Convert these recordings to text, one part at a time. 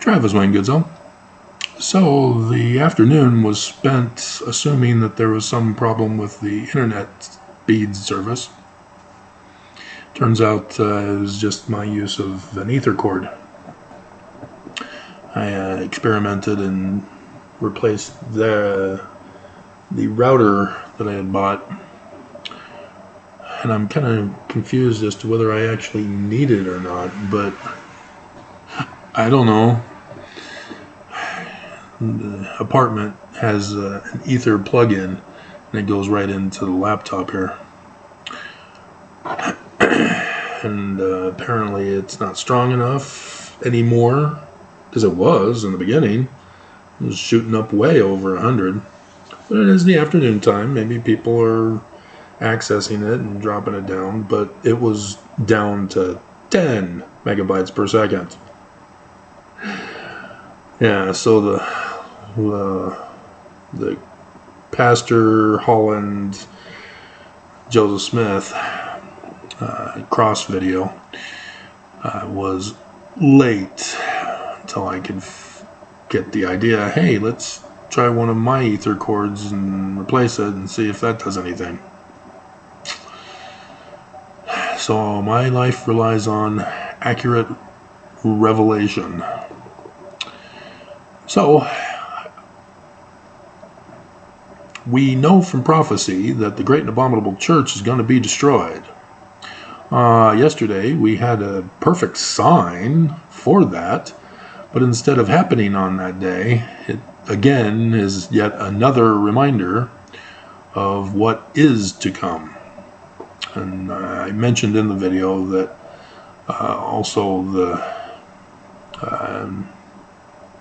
Travis Wayne Goodsell. So the afternoon was spent assuming that there was some problem with the internet speed service. Turns out it was just my use of an ether cord. I experimented and replaced the router that I had bought, and I'm kind of confused as to whether I actually need it or not, but I don't know. The apartment has an ether plug-in, and it goes right into the laptop here. And apparently it's not strong enough anymore, because it was in the beginning. It was shooting up way over 100. But it is the afternoon time. Maybe people are accessing it and dropping it down, but it was down to 10 megabytes per second. Yeah, so the Pastor Holland Joseph Smith cross video was late until I could get the idea, hey, let's try one of my ether cords and replace it and see if that does anything. So my life relies on accurate revelation. So we know from prophecy that the great and abominable church is going to be destroyed. Yesterday we had a perfect sign for that, but instead of happening on that day, it again is yet another reminder of what is to come. And I mentioned in the video that also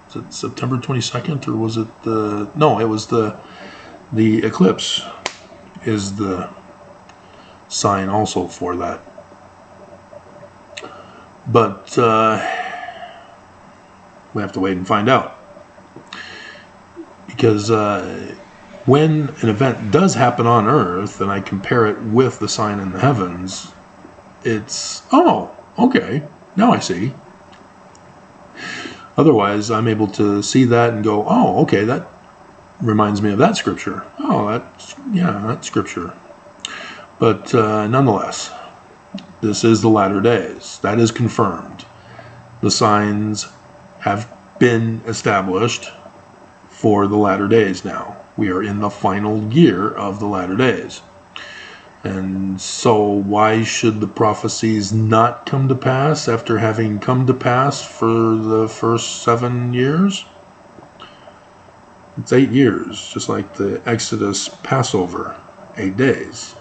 was it September 22nd, or was it it was the eclipse is the sign also for that. But we have to wait and find out. Because when an event does happen on Earth and I compare it with the sign in the heavens, it's, oh, okay, now I see. Otherwise, I'm able to see that and go, oh, okay, that reminds me of that scripture. Oh, that's scripture. But nonetheless, this is the latter days. That is confirmed. The signs have been established for the latter days now. We are in the final year of the latter days. And so why should the prophecies not come to pass after having come to pass for the first 7 years? It's 8 years, just like the Exodus Passover, 8 days.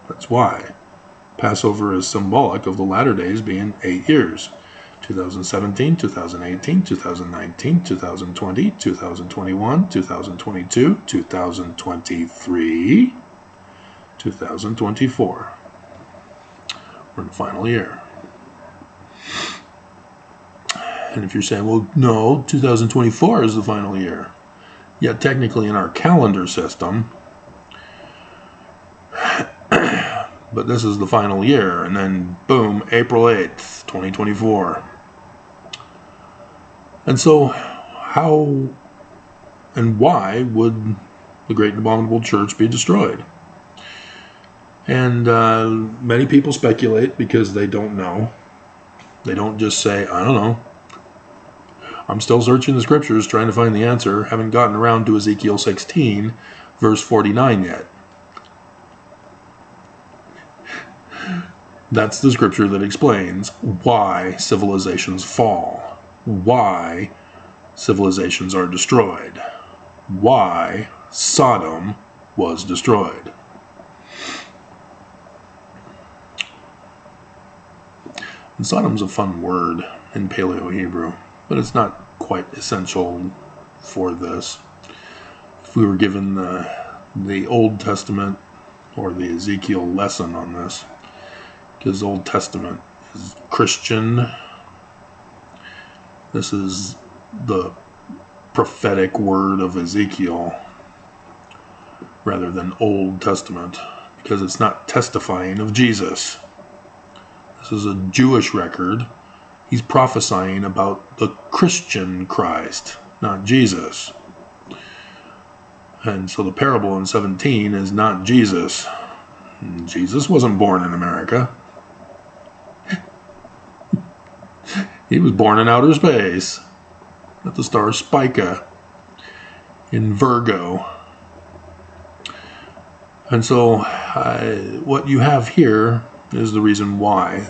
That's why. Passover is symbolic of the latter days being 8 years. 2017, 2018, 2019, 2020, 2021, 2022, 2023, 2024. We're in the final year. And if you're saying, well, no, 2024 is the final year. Yet technically in our calendar system, but this is the final year, and then boom, April 8th, 2024. And so how and why would the great and abominable church be destroyed? And many people speculate because they don't know. They don't just say, I don't know. I'm still searching the scriptures trying to find the answer. Haven't gotten around to Ezekiel 16, verse 49 yet. That's the scripture that explains why civilizations fall, why civilizations are destroyed, why Sodom was destroyed. And Sodom's a fun word in Paleo-Hebrew, but it's not quite essential for this. If we were given the Old Testament or the Ezekiel lesson on this, because Old Testament is Christian. This is the prophetic word of Ezekiel rather than Old Testament, because it's not testifying of Jesus. This is a Jewish record. He's prophesying about the Christian Christ, not Jesus. And so the parable in 17 is not Jesus. Jesus wasn't born in America. He was born in outer space at the star Spica in Virgo. And so what you have here is the reason why.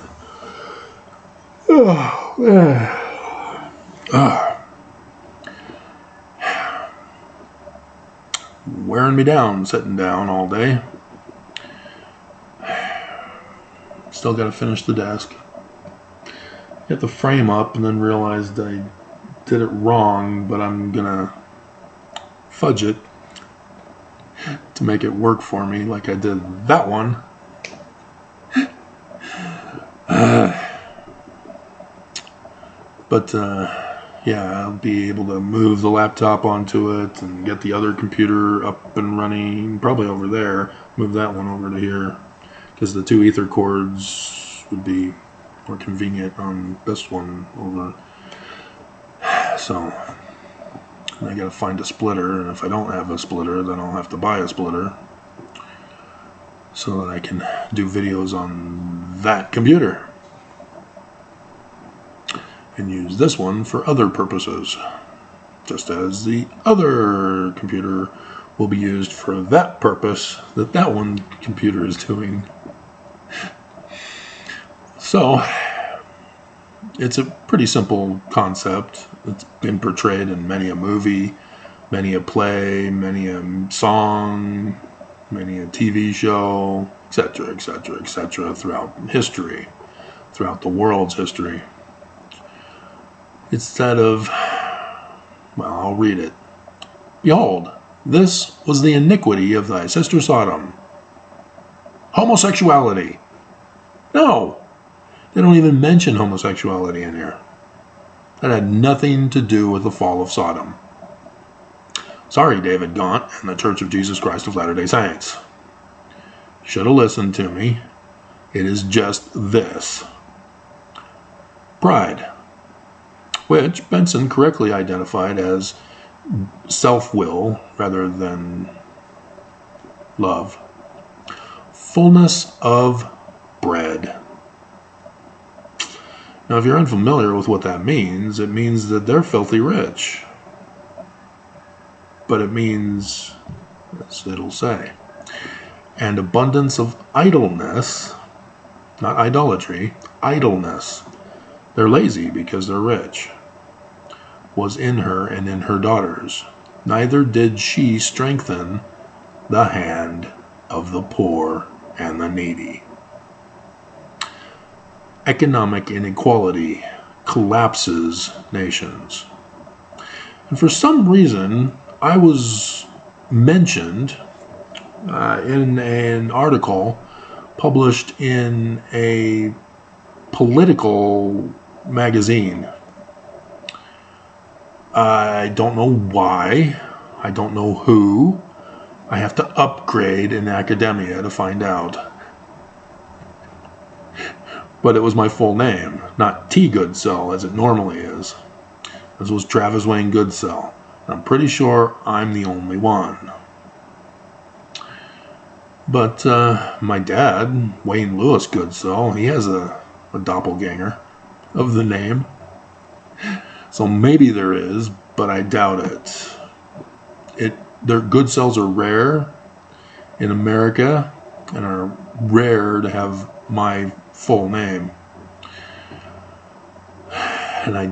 Wearing me down, sitting down all day. Still got to finish the desk. Get the frame up and then realized I did it wrong, but I'm going to fudge it to make it work for me like I did that one. But yeah, I'll be able to move the laptop onto it and get the other computer up and running, probably over there. Move that one over to here, because the 2 ether cords would be more convenient on this one over. So I gotta find a splitter, and if I don't have a splitter, then I'll have to buy a splitter so that I can do videos on that computer and use this one for other purposes, just as the other computer will be used for that purpose that that one computer is doing. So it's a pretty simple concept. It's been portrayed in many a movie, many a play, many a song, many a TV show, etc., etc., etc., throughout history, throughout the world's history. It's that of, well, I'll read it. Behold, this was the iniquity of thy sister Sodom. Homosexuality. No, they don't even mention homosexuality in here. That had nothing to do with the fall of Sodom. Sorry, David Gaunt and the Church of Jesus Christ of Latter-day Saints. Should have listened to me. It is just this. Pride, which Benson correctly identified as self-will rather than love. Fullness of bread. Now, if you're unfamiliar with what that means, it means that they're filthy rich. But it means, as it'll say, and abundance of idleness, not idolatry, idleness. They're lazy because they're rich. Was in her and in her daughters. Neither did she strengthen the hand of the poor and the needy. Economic inequality collapses nations. And for some reason, I was mentioned in an article published in a political magazine. I don't know why. I don't know who. I have to upgrade in academia to find out. But it was my full name, not T. Goodsell as it normally is. This was Travis Wayne Goodsell. I'm pretty sure I'm the only one. But my dad, Wayne Lewis Goodsell, he has a doppelganger of the name. So maybe there is, but I doubt it. Their Goodsells are rare in America and are rare to have my full name. And I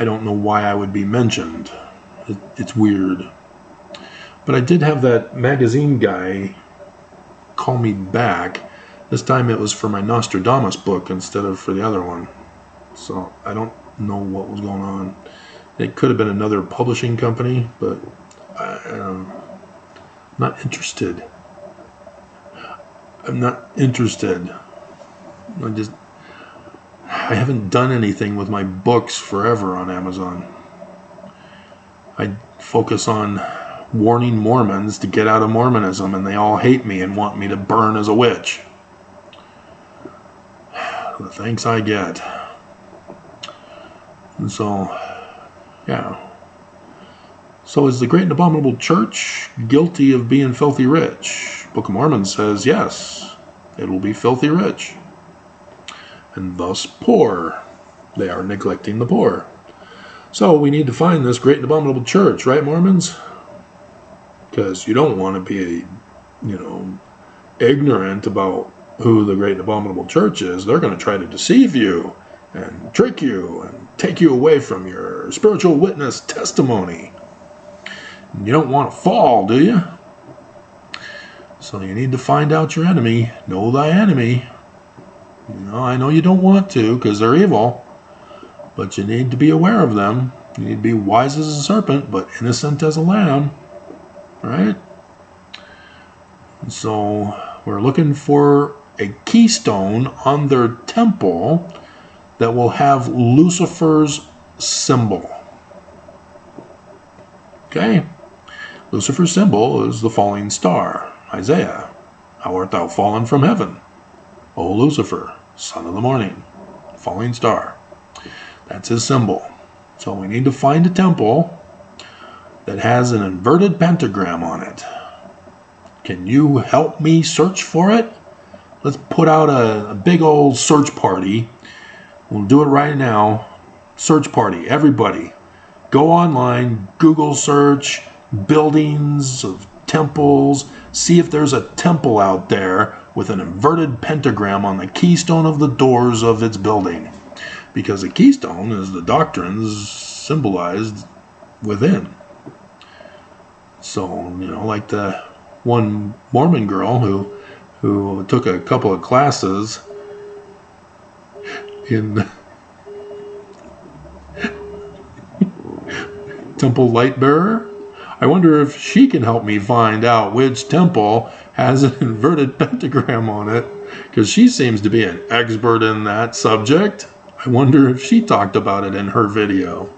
don't know why I would be mentioned. It's weird. But I did have that magazine guy call me back. This time it was for my Nostradamus book instead of for the other one. So I don't know what was going on. It could have been another publishing company, but I'm not interested. I'm not interested. I haven't done anything with my books forever on Amazon. I focus on warning Mormons to get out of Mormonism, and they all hate me and want me to burn as a witch. for the thanks I get. And so, yeah. So is the great and abominable church guilty of being filthy rich? Book of Mormon says yes, it will be filthy rich, and thus poor. They are neglecting the poor. So we need to find this great and abominable church, right, Mormons? Because you don't want to be, ignorant about who the great and abominable church is. They're going to try to deceive you and trick you and take you away from your spiritual witness testimony. You don't want to fall, do you? So you need to find out your enemy. Know thy enemy. I know you don't want to because they're evil, but you need to be aware of them. You need to be wise as a serpent, but innocent as a lamb. Right? So we're looking for a keystone on their temple that will have Lucifer's symbol. Okay? Lucifer's symbol is the falling star. Isaiah, how art thou fallen from heaven? O Lucifer, son of the morning, falling star. That's his symbol. So we need to find a temple that has an inverted pentagram on it. Can you help me search for it? Let's put out a big old search party. We'll do it right now. Search party, everybody. Go online, Google search, buildings of temples, see if there's a temple out there with an inverted pentagram on the keystone of the doors of its building. Because the keystone is the doctrines symbolized within. So, like the one Mormon girl who took a couple of classes in Temple Lightbearer. I wonder if she can help me find out which temple has an inverted pentagram on it, because she seems to be an expert in that subject. I wonder if she talked about it in her video.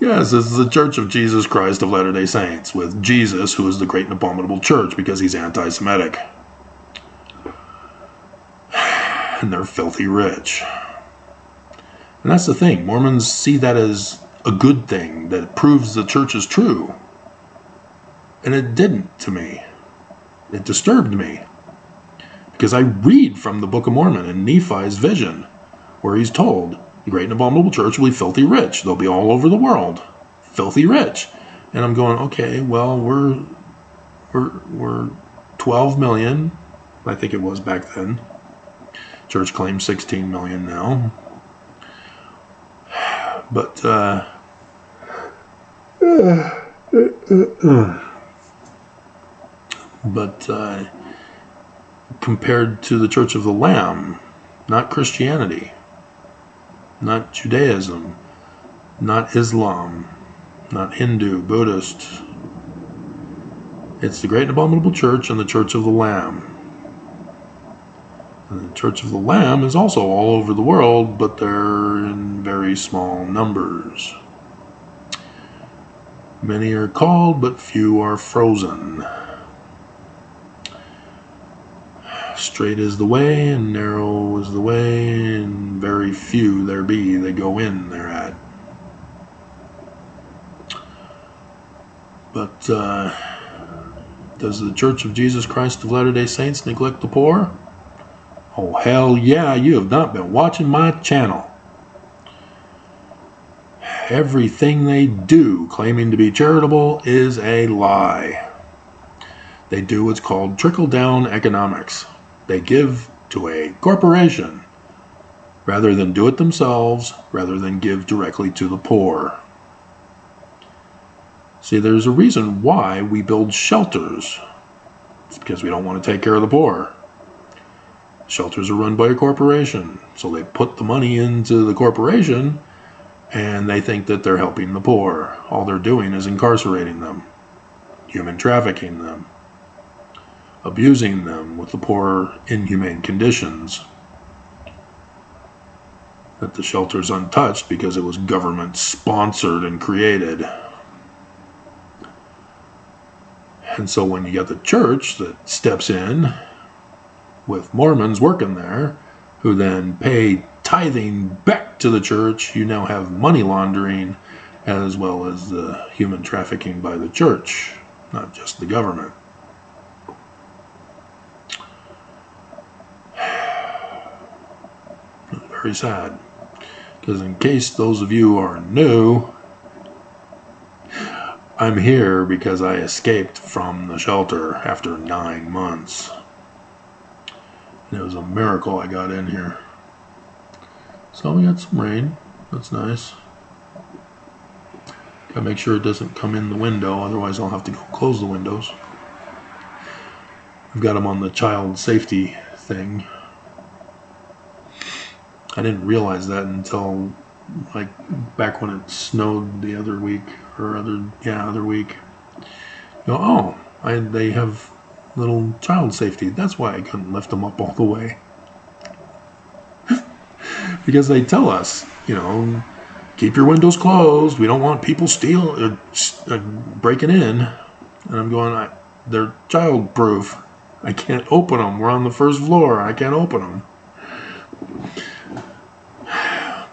Yes, this is the Church of Jesus Christ of Latter-day Saints, with Jesus, who is the great and abominable church because he's anti-Semitic. And they're filthy rich. And that's the thing. Mormons see that as a good thing, that it proves the church is true. And it didn't to me. It disturbed me. Because I read from the Book of Mormon in Nephi's vision, where he's told, the great and abominable church will be filthy rich. They'll be all over the world. Filthy rich. And I'm going, okay, well, we're 12 million. I think it was back then. Church claims 16 million now. But, compared to the Church of the Lamb, not Christianity, not Judaism, not Islam, not Hindu, Buddhist. It's the great and abominable church and the Church of the Lamb. And the Church of the Lamb is also all over the world, but they're in very small numbers. Many are called, but few are frozen. Straight is the way, and narrow is the way, and very few there be that go in thereat. But does the Church of Jesus Christ of Latter-day Saints neglect the poor? Oh, hell yeah, you have not been watching my channel. Everything they do, claiming to be charitable, is a lie. They do what's called trickle-down economics. They give to a corporation rather than do it themselves, rather than give directly to the poor. See, there's a reason why we build shelters. It's because we don't want to take care of the poor. Shelters are run by a corporation, so they put the money into the corporation and they think that they're helping the poor. All they're doing is incarcerating them, human trafficking them, abusing them with the poor, inhumane conditions. That the shelter's untouched because it was government sponsored and created. And so when you get the church that steps in with Mormons working there, who then pay tithing back to the church, you now have money laundering as well as the human trafficking by the church, not just the government. Very sad. Because in case those of you are new, I'm here because I escaped from the shelter after 9 months. And it was a miracle I got in here. So we got some rain. That's nice. Gotta make sure it doesn't come in the window, otherwise I'll have to go close the windows. I've got them on the child safety thing. I didn't realize that until like back when it snowed the other week, or other week. You know, they have little child safety. That's why I couldn't lift them up all the way. Because they tell us, keep your windows closed. We don't want people breaking in. And I'm going, they're child-proof. I can't open them. We're on the first floor. I can't open them.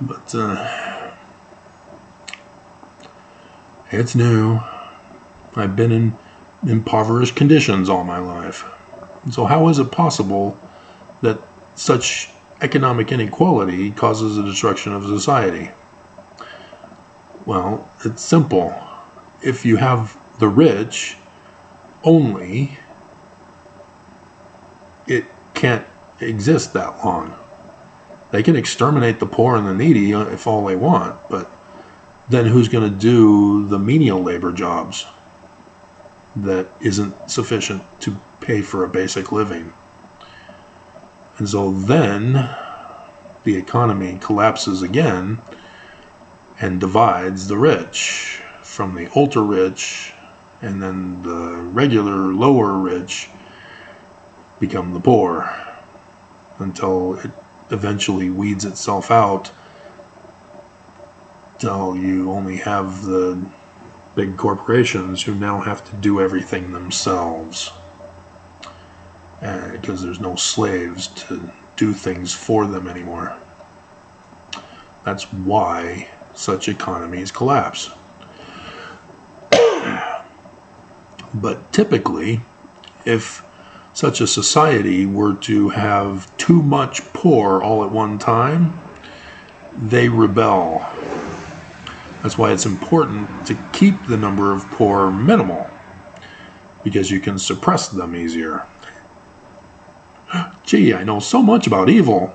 But it's new. I've been in impoverished conditions all my life. So how is it possible that such economic inequality causes the destruction of society? Well, it's simple. If you have the rich only, it can't exist that long. They can exterminate the poor and the needy if all they want, but then who's going to do the menial labor jobs that isn't sufficient to pay for a basic living? And so then the economy collapses again and divides the rich from the ultra rich, and then the regular lower rich become the poor until it eventually weeds itself out till you only have the big corporations who now have to do everything themselves, because there's no slaves to do things for them anymore. That's why such economies collapse. But typically, if such a society were to have too much poor all at one time, they rebel. That's why it's important to keep the number of poor minimal, because you can suppress them easier. Gee, I know so much about evil.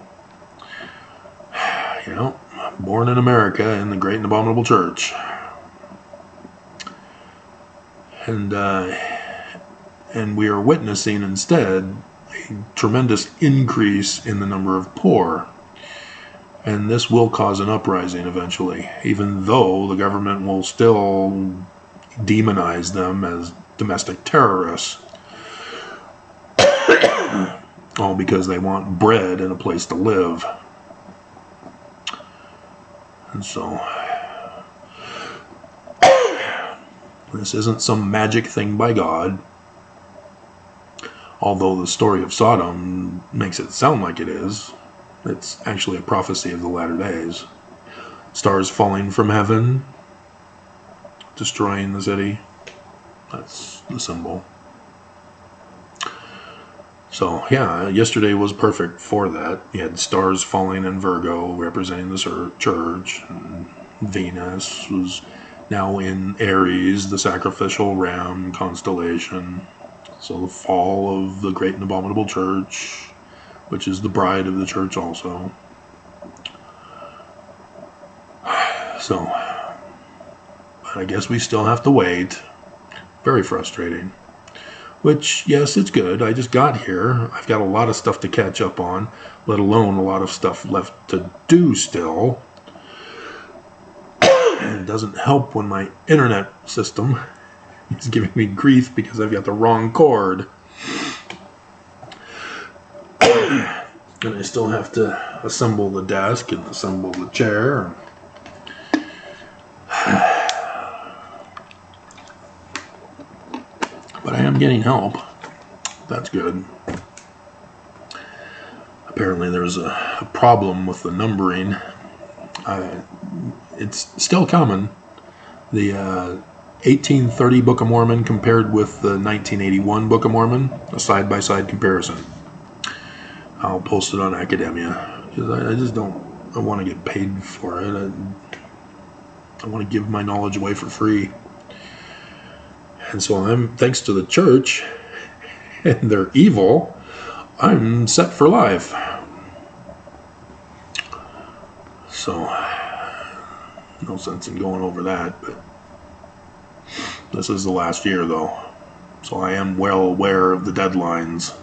Born in America in the Great and Abominable Church. And we are witnessing instead a tremendous increase in the number of poor. And this will cause an uprising eventually, even though the government will still demonize them as domestic terrorists. All because they want bread and a place to live. And so, this isn't some magic thing by God, although the story of Sodom makes it sound like it is. It's actually a prophecy of the latter days. Stars falling from heaven, destroying the city. That's the symbol. So, yeah, yesterday was perfect for that. You had stars falling in Virgo, representing the church. And Venus was now in Aries, the sacrificial ram constellation. So the fall of the Great and Abominable Church, which is the bride of the church also. So, but I guess we still have to wait. Very frustrating. Which, yes, it's good. I just got here. I've got a lot of stuff to catch up on, let alone a lot of stuff left to do still. And it doesn't help when my internet system is giving me grief because I've got the wrong cord. And I still have to assemble the desk and assemble the chair. But I am am getting help. That's good. Apparently there's a problem with the numbering. It's still coming. The 1830 Book of Mormon compared with the 1981 Book of Mormon, a side-by-side comparison. I'll post it on Academia, because I just don't, I want to get paid for it. I want to give my knowledge away for free. And so thanks to the church and their evil, I'm set for life. So, no sense in going over that, but this is the last year though. So I am well aware of the deadlines.